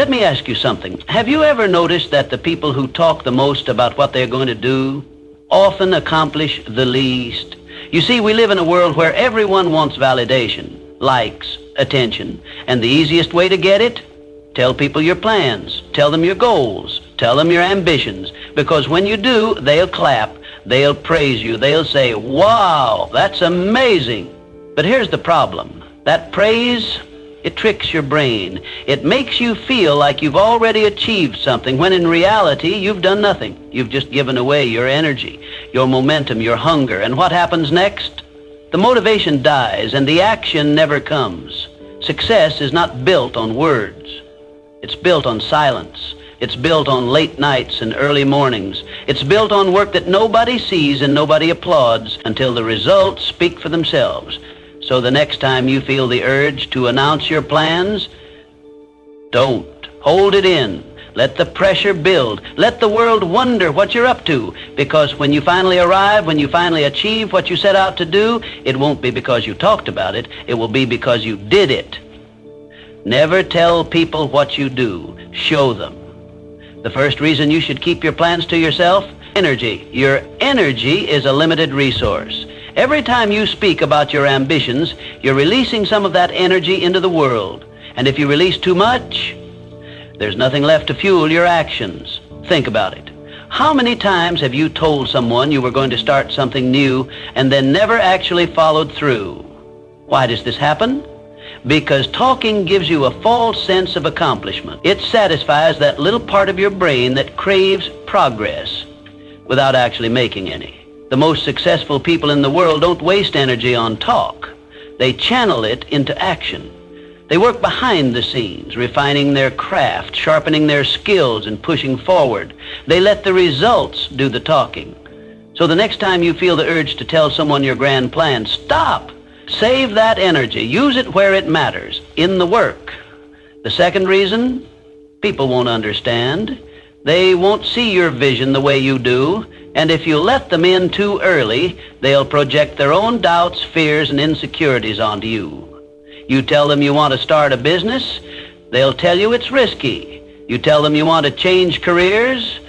Let me ask you something. Have you ever noticed that the people who talk the most about what they're going to do often accomplish the least? You see, we live in a world where everyone wants validation, likes, attention, and the easiest way to get it? Tell people your plans, tell them your goals, tell them your ambitions, because when you do, they'll clap, they'll praise you, they'll say, wow, that's amazing. But here's the problem. That praise, it tricks your brain. It makes you feel like you've already achieved something, when in reality, you've done nothing. You've just given away your energy, your momentum, your hunger. And what happens next? The motivation dies and the action never comes. Success is not built on words. It's built on silence. It's built on late nights and early mornings. It's built on work that nobody sees and nobody applauds until the results speak for themselves. So the next time you feel the urge to announce your plans, don't. Hold it in. Let the pressure build. Let the world wonder what you're up to. Because when you finally arrive, when you finally achieve what you set out to do, it won't be because you talked about it. It will be because you did it. Never tell people what you do. Show them. The first reason you should keep your plans to yourself, energy. Your energy is a limited resource. Every time you speak about your ambitions, you're releasing some of that energy into the world. And if you release too much, there's nothing left to fuel your actions. Think about it. How many times have you told someone you were going to start something new and then never actually followed through? Why does this happen? Because talking gives you a false sense of accomplishment. It satisfies that little part of your brain that craves progress without actually making any. The most successful people in the world don't waste energy on talk. They channel it into action. They work behind the scenes, refining their craft, sharpening their skills, and pushing forward. They let the results do the talking. So the next time you feel the urge to tell someone your grand plan, stop. Save that energy. Use it where it matters, in the work. The second reason, people won't understand. They won't see your vision the way you do. And if you let them in too early, they'll project their own doubts, fears, and insecurities onto you. You tell them you want to start a business, they'll tell you it's risky. You tell them you want to change careers,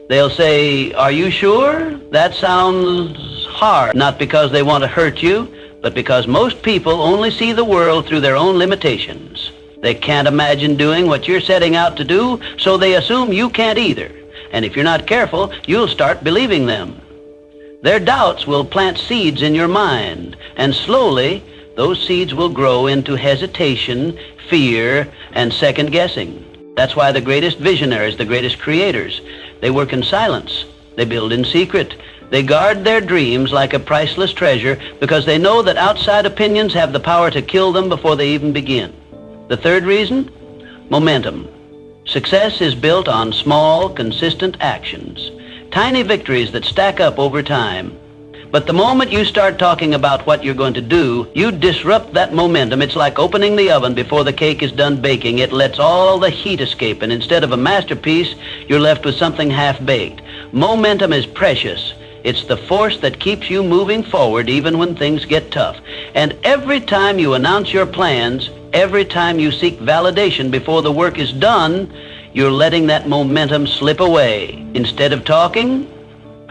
they'll say, are you sure? That sounds hard. Not because they want to hurt you, but because most people only see the world through their own limitations. They can't imagine doing what you're setting out to do, so they assume you can't either. And if you're not careful, you'll start believing them. Their doubts will plant seeds in your mind, and slowly, those seeds will grow into hesitation, fear, and second guessing. That's why the greatest visionaries, the greatest creators, they work in silence. They build in secret. They guard their dreams like a priceless treasure because they know that outside opinions have the power to kill them before they even begin. The third reason? Momentum. Success is built on small, consistent actions, tiny victories that stack up over time. But the moment you start talking about what you're going to do, you disrupt that momentum. It's like opening the oven before the cake is done baking. It lets all the heat escape, and instead of a masterpiece, you're left with something half-baked. Momentum is precious. It's the force that keeps you moving forward even when things get tough. And every time you announce your plans, every time you seek validation before the work is done, you're letting that momentum slip away. Instead of talking,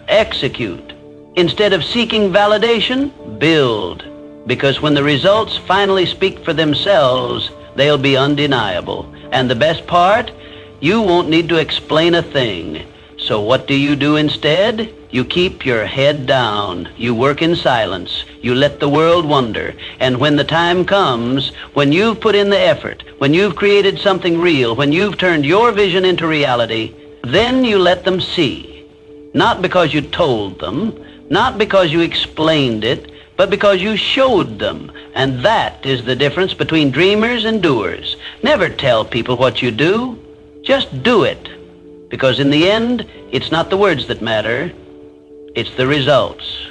execute. Instead of seeking validation, build. Because when the results finally speak for themselves, they'll be undeniable. And the best part, you won't need to explain a thing. So what do you do instead? You keep your head down. You work in silence. You let the world wonder. And when the time comes, when you've put in the effort, when you've created something real, when you've turned your vision into reality, then you let them see. Not because you told them, not because you explained it, but because you showed them. And that is the difference between dreamers and doers. Never tell people what you do. Just do it. Because in the end, it's not the words that matter, it's the results.